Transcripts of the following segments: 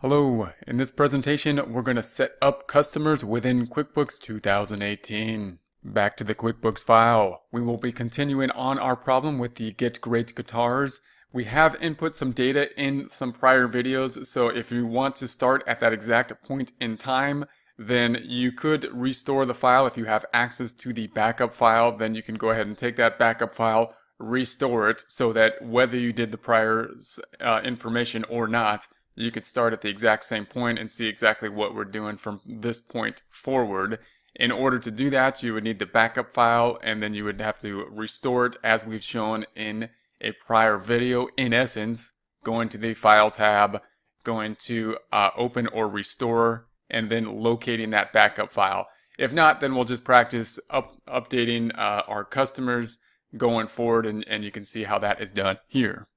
Hello, in this presentation we're going to set up customers within QuickBooks 2018. Back to the QuickBooks file. We will be continuing on our problem with the Get Great Guitars. We have input some data in some prior videos, so if you want to start at that exact point in time, then you could restore the file. If you have access to the backup file, then you can go ahead and take that backup file, restore it, so that whether you did the prior information or not, you could start at the exact same point and see exactly what we're doing from this point forward. In order to do that, you would need the backup file, and then you would have to restore it as we've shown in a prior video. In essence, going to the File tab, going to Open or Restore, and then locating that backup file. If not, then we'll just practice updating our customers going forward, and you can see how that is done here.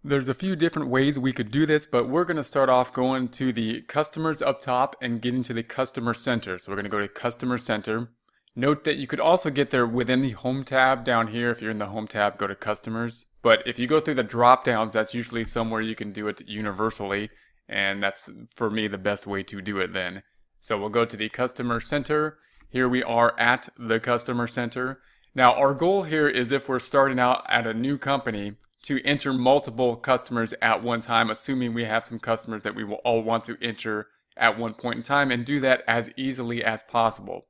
There's a few different ways we could do this, but we're going to start off going to the customers up top and getting to the customer center. So we're going to go to customer center. Note that you could also get there within the home tab down here. If you're in the home tab, go to customers. But if you go through the drop downs, that's usually somewhere you can do it universally. And that's, for me, the best way to do it then. So we'll go to the customer center. Here we are at the customer center. Now our goal here is, if we're starting out at a new company, to enter multiple customers at one time, assuming we have some customers that we will all want to enter at one point in time, and do that as easily as possible.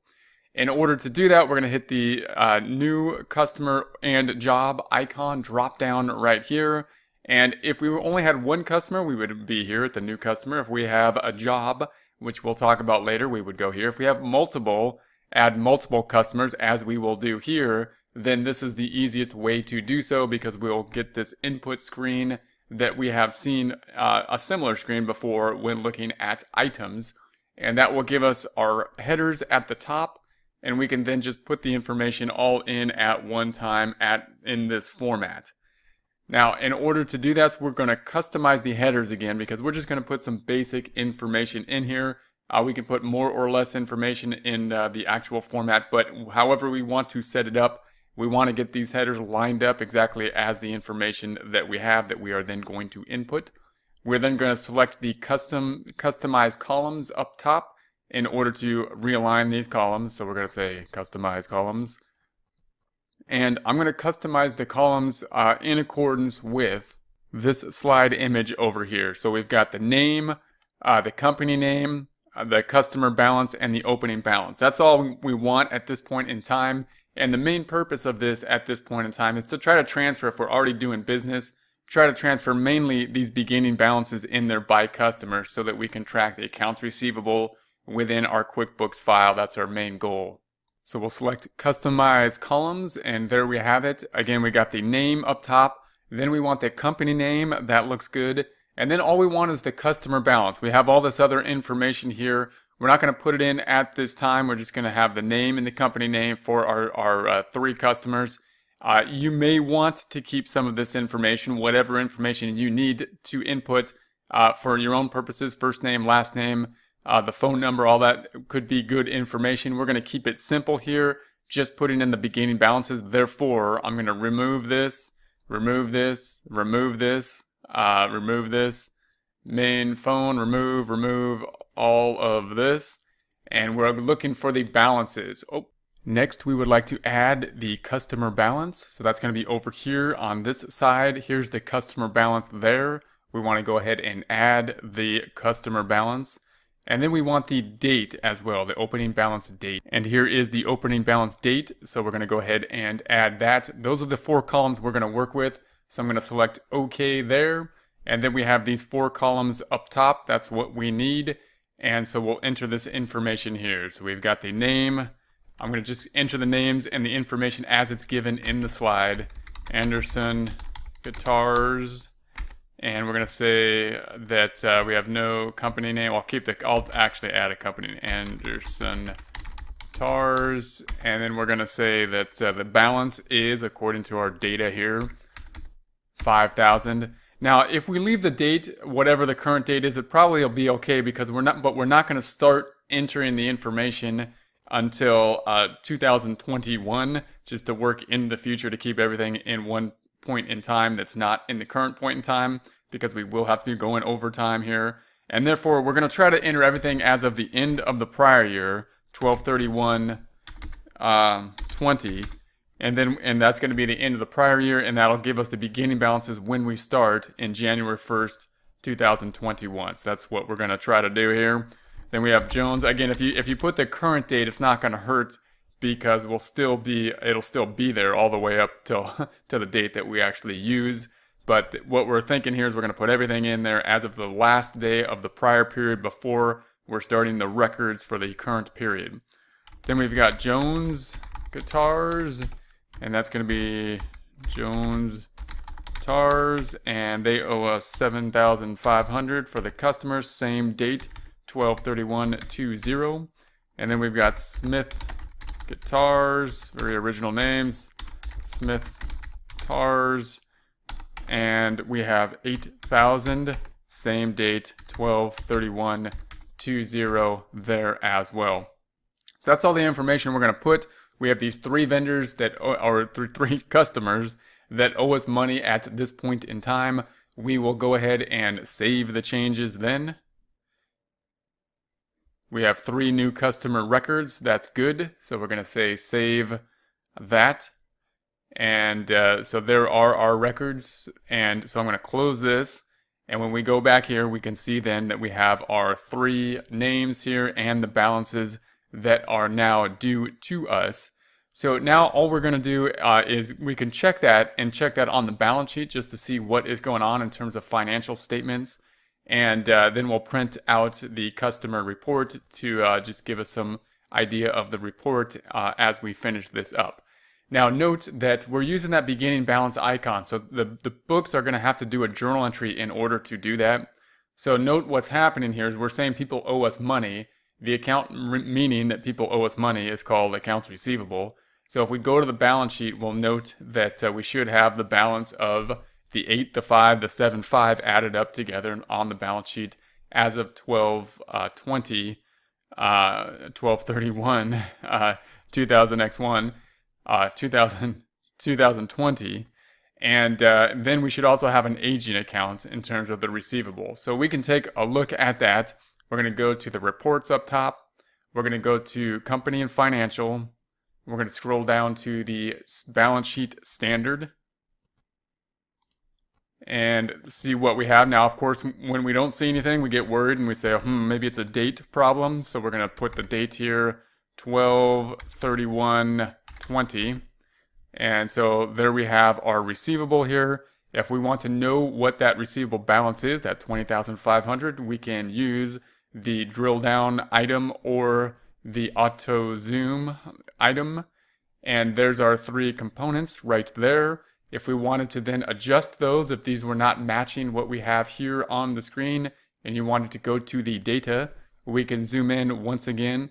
In order to do that, we're going to hit the new customer and job icon drop down right here. And if we only had one customer, we would be here at the new customer. If we have a job, which we'll talk about later, we would go here. If we have multiple, add multiple customers, as we will do here, then this is the easiest way to do so, because we'll get this input screen that we have seen a similar screen before when looking at items, and that will give us our headers at the top, and we can then just put the information all in at one time in this format. Now, in order to do that, we're going to customize the headers again, because we're just going to put some basic information in here. We can put more or less information in the actual format, but however we want to set it up, we want to get these headers lined up exactly as the information that we have that we are then going to input. We're then going to select the customize columns up top in order to realign these columns. So we're going to say customize columns. And I'm going to customize the columns in accordance with this slide image over here. So we've got the name, the company name, the customer balance, and the opening balance. That's all we want at this point in time. And the main purpose of this at this point in time is to try to transfer, if we're already doing business, try to transfer mainly these beginning balances in there by customer, so that we can track the accounts receivable within our QuickBooks file. That's our main goal. So we'll select customize columns, and there we have it. Again, we got the name up top. Then we want the company name. That looks good. And then all we want is the customer balance. We have all this other information here. We're not going to put it in at this time. We're just going to have the name and the company name for our three customers. You may want to keep some of this information, whatever information you need to input for your own purposes. First name, last name, the phone number, all that could be good information. We're going to keep it simple here, just putting in the beginning balances. Therefore, I'm going to remove this, remove this, remove this, remove this, main phone, remove all of this, and we're looking for the balances. Next, we would like to add the customer balance. So that's going to be over here on this side. Here's the customer balance there. We want to go ahead and add the customer balance. And then we want the date as well, the opening balance date. And here is the opening balance date. So we're going to go ahead and add that. Those are the four columns we're going to work with. So I'm going to select OK there. And then we have these four columns up top. That's what we need. And so we'll enter this information here. So we've got the name. I'm going to just enter the names and the information as it's given in the slide. Anderson Guitars. And we're going to say that we have no company name. I'll actually add a company name. Anderson Guitars. And then we're going to say that the balance is, according to our data here, 5,000. Now, if we leave the date, whatever the current date is, it probably will be okay, because we're not going to start entering the information until 2021, just to work in the future to keep everything in one point in time that's not in the current point in time, because we will have to be going over time here. And therefore, we're going to try to enter everything as of the end of the prior year, 12/31/20, and that's going to be the end of the prior year, and that'll give us the beginning balances when we start in January 1st, 2021. So that's what we're going to try to do here. Then we have Jones. Again, if you put the current date, it's not going to hurt because it'll still be there all the way up till to the date that we actually use. But what we're thinking here is we're going to put everything in there as of the last day of the prior period before we're starting the records for the current period. Then we've got Jones Guitars, and that's going to be Jones Guitars, and they owe us $7,500 for the customers, same date, 12/31/20. And then we've got Smith Guitars, very original names, Smith Guitars, and we have 8,000, same date, 12/31/20 there as well. So that's all the information we're going to put. We have these three vendors that are three customers that owe us money at this point in time. We will go ahead and save the changes then. We have 3 new customer records. That's good. So we're going to say save that. And so there are our records. And so I'm going to close this. And when we go back here, we can see then that we have our 3 names here and the balances that are now due to us. So now all we're going to do is we can check that on the balance sheet just to see what is going on in terms of financial statements. And then we'll print out the customer report to just give us some idea of the report as we finish this up. Now note that we're using that beginning balance icon, so the books are going to have to do a journal entry in order to do that. So note what's happening here is we're saying people owe us money. The account meaning that people owe us money is called accounts receivable. So if we go to the balance sheet, we'll note that we should have the balance of the 8, the 5, the 7, 5 added up together on the balance sheet as of 12/31/2020, and then we should also have an aging account in terms of the receivable. So we can take a look at that. We're going to go to the reports up top. We're going to go to company and financial. We're going to scroll down to the balance sheet standard and see what we have. Now, of course, when we don't see anything, we get worried and we say, maybe it's a date problem. So we're going to put the date here, 12/31/20. And so there we have our receivable here. If we want to know what that receivable balance is, that 20,500, we can use the drill down item or the auto zoom item. And there's our 3 components right there. If we wanted to then adjust those, if these were not matching what we have here on the screen and you wanted to go to the data, we can zoom in once again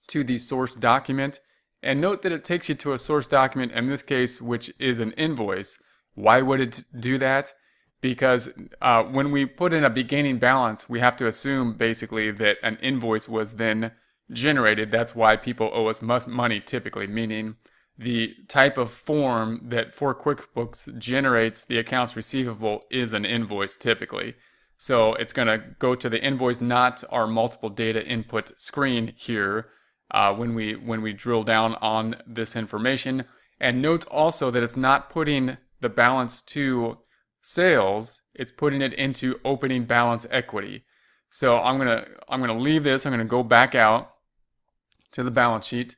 to the source document. And note that it takes you to a source document, in this case, which is an invoice. Why would it do that? Because when we put in a beginning balance, we have to assume basically that an invoice was then generated. That's why people owe us money typically, meaning the type of form that for QuickBooks generates the accounts receivable is an invoice typically. So it's going to go to the invoice, not our multiple data input screen here when we drill down on this information. And note also that it's not putting the balance to sales, it's putting it into opening balance equity. So I'm gonna leave this. I'm gonna go back out to the balance sheet.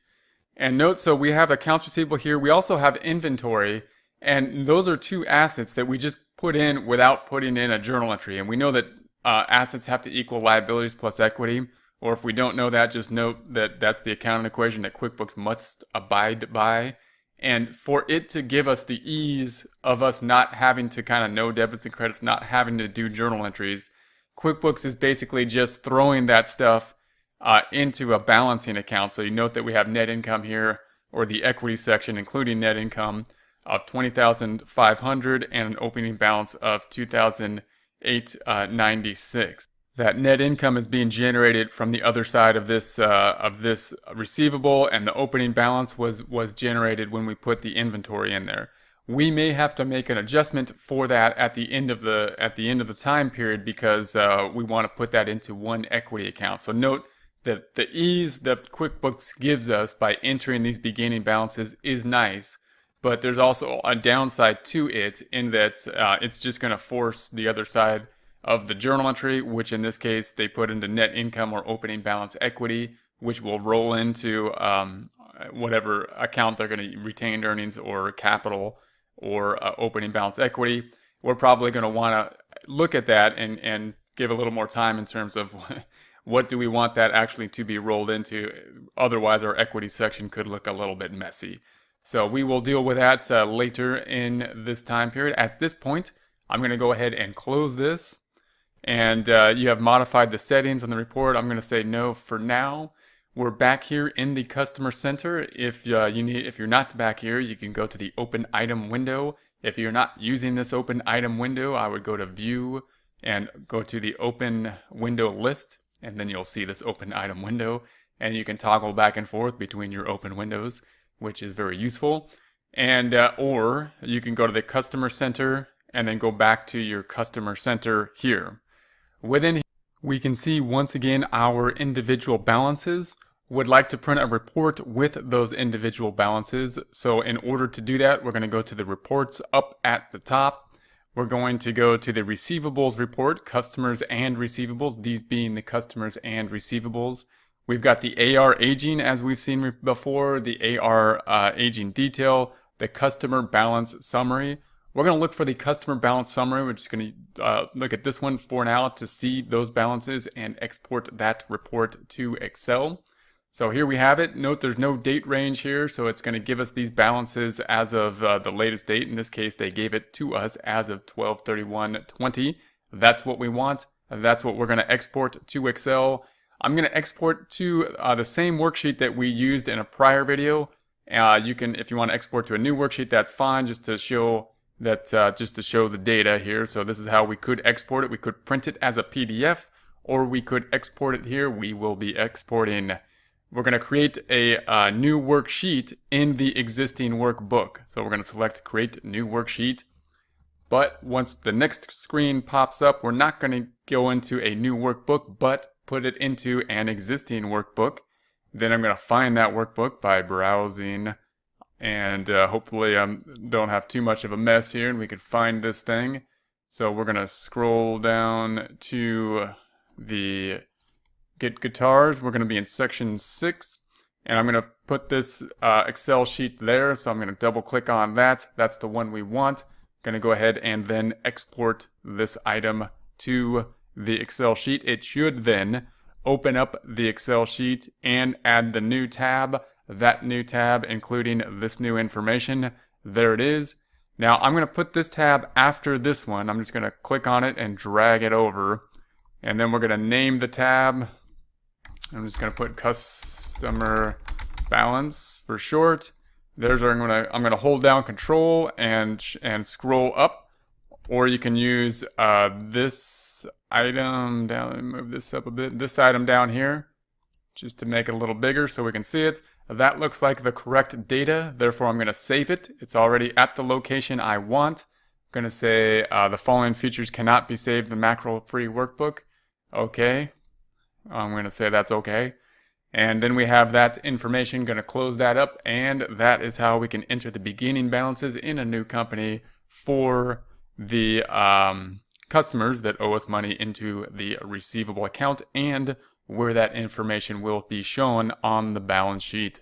And note, so we have accounts receivable here. We also have inventory, and those are 2 assets that we just put in without putting in a journal entry. And we know that assets have to equal liabilities plus equity, or if we don't know that, just note that that's the accounting equation that QuickBooks must abide by. And for it to give us the ease of us not having to kind of know debits and credits, not having to do journal entries, QuickBooks is basically just throwing that stuff into a balancing account. So you note that we have net income here, or the equity section, including net income of $20,500 and an opening balance of $2,896. That net income is being generated from the other side of this receivable, and the opening balance was generated when we put the inventory in there. we may have to make an adjustment for that at the end of the time period, because we want to put that into one equity account. So note that the ease that QuickBooks gives us by entering these beginning balances is nice, but there's also a downside to it in that it's just going to force the other side of the journal entry, which in this case they put into net income or opening balance equity, which will roll into whatever account they're going to retained earnings or capital or opening balance equity. We're probably going to want to look at that and give a little more time in terms of what do we want that actually to be rolled into. Otherwise, our equity section could look a little bit messy. So we will deal with that later in this time period. At this point, I'm going to go ahead and close this. And you have modified the settings on the report. I'm going to say no for now. We're back here in the customer center. If you're not back here, you can go to the open item window. If you're not using this open item window, I would go to view and go to the open window list, and then you'll see this open item window, and you can toggle back and forth between your open windows, which is very useful. And or you can go to the customer center and then go back to your customer center here. Within here, we can see once again our individual balances. Would like to print a report with those individual balances. So in order to do that, we're going to go to the reports up at the top. We're going to go to the receivables report, customers and receivables, these being the customers and receivables. We've got the AR aging as we've seen before, the AR aging detail, the customer balance summary. We're going to look for the customer balance summary. We're just going to look at this one for now to see those balances and export that report to Excel. So here we have it. Note there's no date range here, so it's going to give us these balances as of the latest date. In this case, they gave it to us as of 12/31/20. That's what we want. That's what we're going to export to Excel. I'm going to export to the same worksheet that we used in a prior video. You can, if you want to export to a new worksheet, that's fine, just to show that, just to show the data here. So this is how we could export it. We could print it as a PDF, or we could export it here. We will be exporting. We're going to create a new worksheet in the existing workbook. So we're going to select create new worksheet. But once the next screen pops up, we're not going to go into a new workbook, but put it into an existing workbook. Then I'm going to find that workbook by browsing, and hopefully I don't have too much of a mess here and we can find this thing. So we're going to scroll down to the Get Guitars. We're going to be in section 6, and I'm going to put this Excel sheet there. So I'm going to double click on that. That's the one we want. I'm going to go ahead and then export this item to the Excel sheet. It should then open up the Excel sheet and add the new tab, that new tab including this new information. There it is. Now I'm going to put this tab after this one. I'm just going to click on it and drag it over, and then we're going to name the tab. I'm just going to put customer balance for short. There's where I'm going to hold down Control and scroll up, or you can use this item down. Let me move this up a bit. This item down here, just to make it a little bigger so we can see it. That looks like the correct data. Therefore, I'm going to save it. It's already at the location I want. I'm going to say the following features cannot be saved in the macro-free workbook. Okay. I'm going to say that's okay. And then we have that information, going to close that up, and that is how we can enter the beginning balances in a new company for the customers that owe us money into the receivable account, and where that information will be shown on the balance sheet.